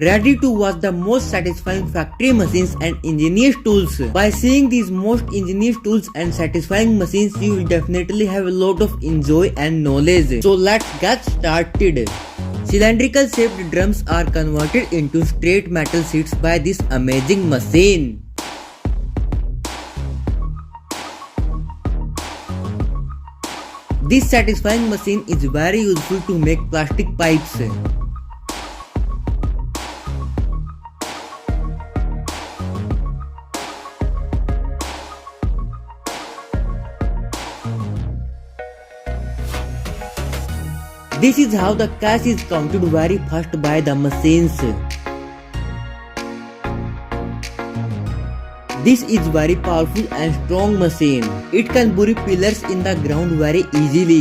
Ready to watch the most satisfying factory machines and ingenious tools. By seeing these most ingenious tools and satisfying machines, you will definitely have a lot of enjoy and knowledge. So let's get started. Cylindrical shaped drums are converted into straight metal sheets by this amazing machine. This satisfying machine is very useful to make plastic pipes. This is how the cash is counted very fast by the machines. This is very powerful and strong machine. It can bury pillars in the ground very easily.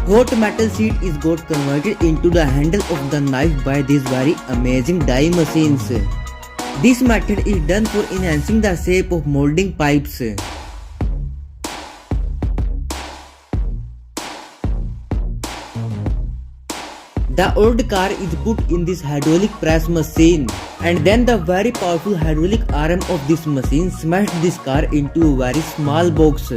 Hot metal sheet is got converted into the handle of the knife by these very amazing die machines. This method is done for enhancing the shape of molding pipes. The old car is put in this hydraulic press machine, and then the very powerful hydraulic arm of this machine smashed this car into a very small box.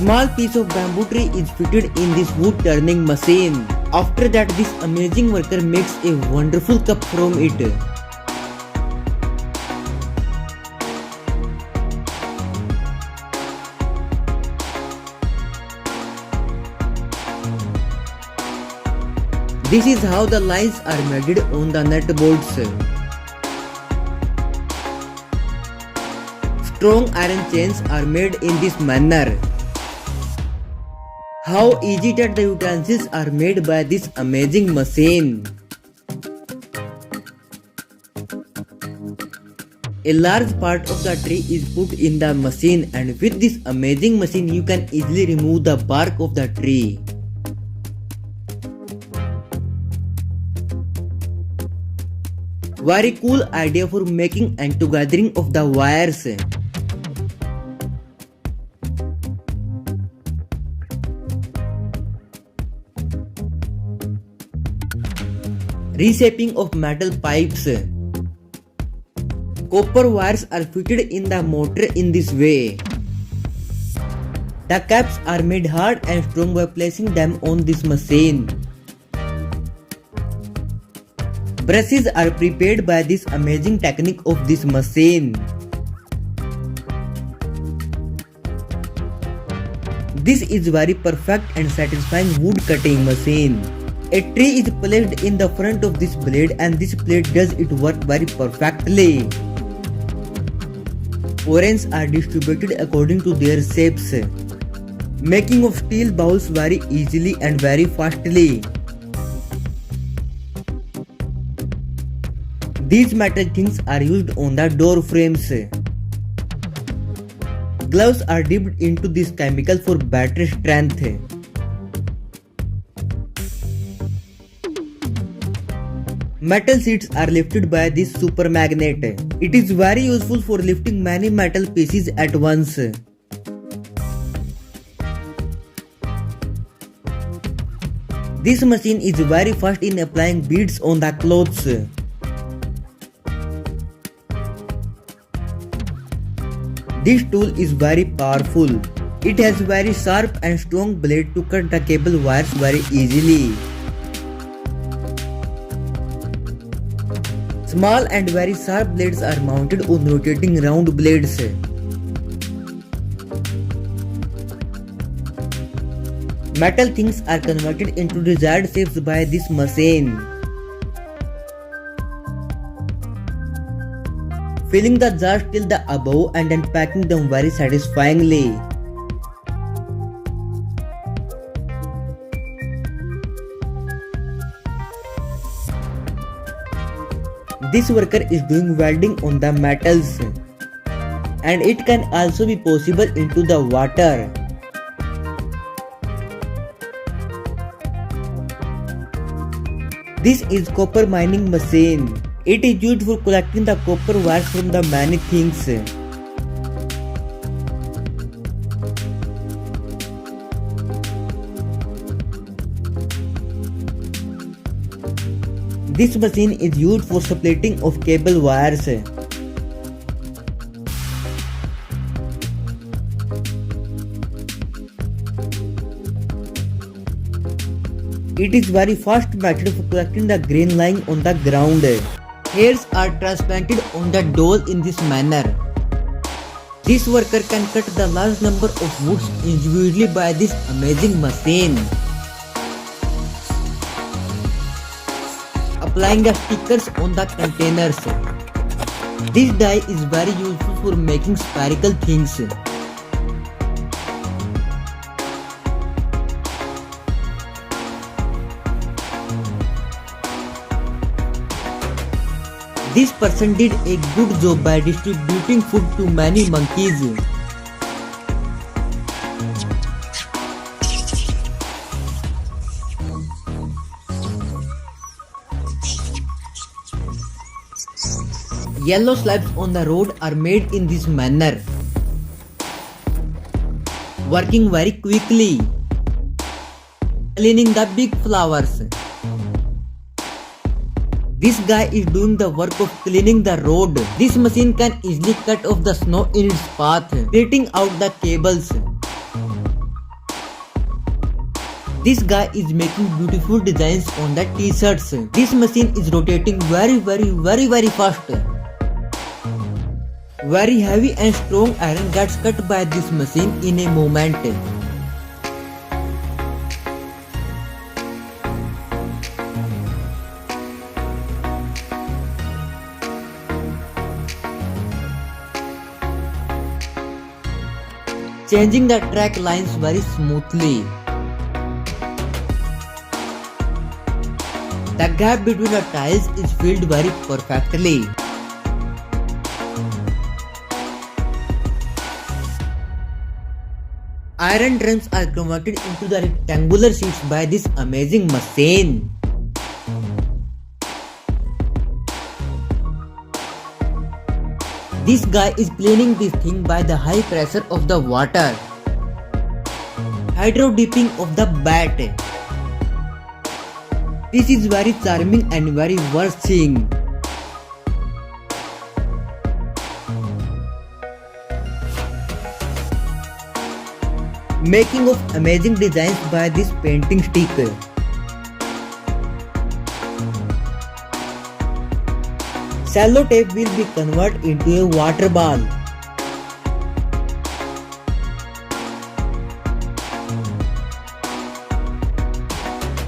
Small piece of bamboo tree is fitted in this wood turning machine. After that, this amazing worker makes a wonderful cup from it. This is how the lines are made on the nut bolts. Strong iron chains are made in this manner. How easy that the utensils are made by this amazing machine. A large part of the tree is put in the machine, and with this amazing machine you can easily remove the bark of the tree. Very cool idea for making and togethering of the wires. Reshaping of metal pipes. Copper wires are fitted in the motor in this way. The caps are made hard and strong by placing them on this machine. Brushes are prepared by this amazing technique of this machine. This is very perfect and satisfying wood cutting machine. A tree is placed in the front of this blade, and this blade does its work very perfectly. Oranges are distributed according to their shapes. Making of steel bowls very easily and very fastly. These metal things are used on the door frames. Gloves are dipped into this chemical for better strength. Metal sheets are lifted by this super magnet. It is very useful for lifting many metal pieces at once. This machine is very fast in applying beads on the clothes. This tool is very powerful. It has very sharp and strong blade to cut the cable wires very easily. Small and very sharp blades are mounted on rotating round blades. Metal things are converted into desired shapes by this machine. Filling the jars till the above and then packing them very satisfyingly. This worker is doing welding on the metals, and it can also be possible into the water. This is copper mining machine. It is used for collecting the copper wires from the many things. This machine is used for splitting of cable wires. It is very fast method for collecting the grain lying on the ground. Hairs are transplanted on the doll in this manner. This worker can cut the large number of woods individually by this amazing machine. Applying the stickers on the containers. This die is very useful for making spherical things. This person did a good job by distributing food to many monkeys. Yellow slabs on the road are made in this manner, working very quickly, cleaning the big flowers. This guy is doing the work of cleaning the road. This machine can easily cut off the snow in its path, cutting out the cables. This guy is making beautiful designs on the t-shirts. This machine is rotating very fast. Very heavy and strong iron gets cut by this machine in a moment. Changing the track lines very smoothly. The gap between the tiles is filled very perfectly. Iron drums are converted into the rectangular sheets by this amazing machine. This guy is cleaning this thing by the high pressure of the water. Hydro dipping of the bat. This is very charming and very worth seeing. Making of amazing designs by this painting stick. Cello tape will be converted into a water ball.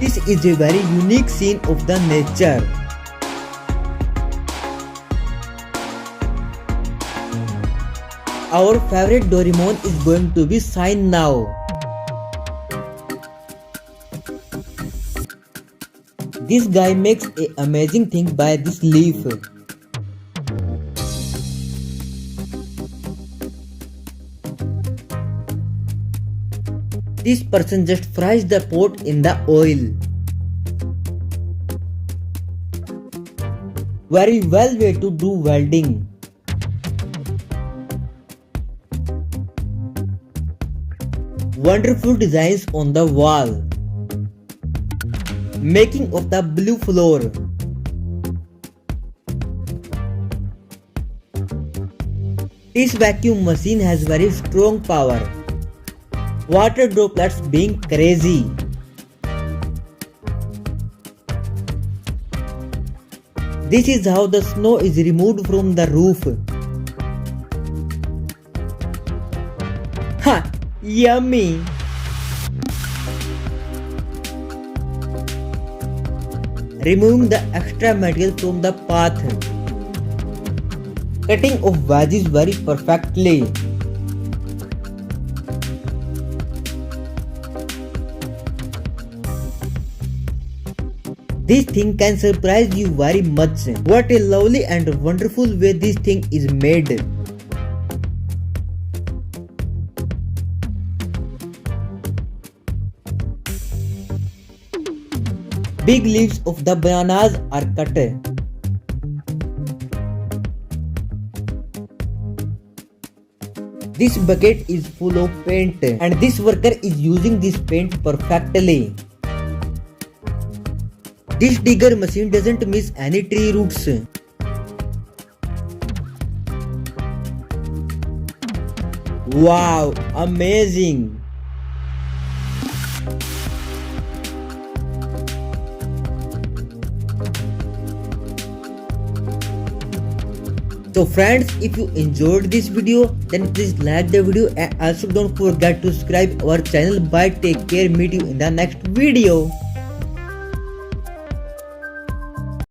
This is a very unique scene of the nature. Our favorite Doraemon is going to be signed now. This guy makes an amazing thing by this leaf. This person just fries the pot in the oil. Very well way to do welding. Wonderful designs on the wall. Making of the blue floor. This vacuum machine has very strong power. Water droplets being crazy. This is how the snow is removed from the roof. Ha! Yummy! Removing the extra material from the path. Cutting of veggies very perfectly. This thing can surprise you very much. What a lovely and wonderful way this thing is made. big leaves of the bananas are cut. This bucket is full of paint and this worker is using this paint perfectly. This digger machine doesn't miss any tree roots. Wow, amazing! So friends, if you enjoyed this video, then please like the video and also don't forget to subscribe our channel. Bye, take care, meet you in the next video.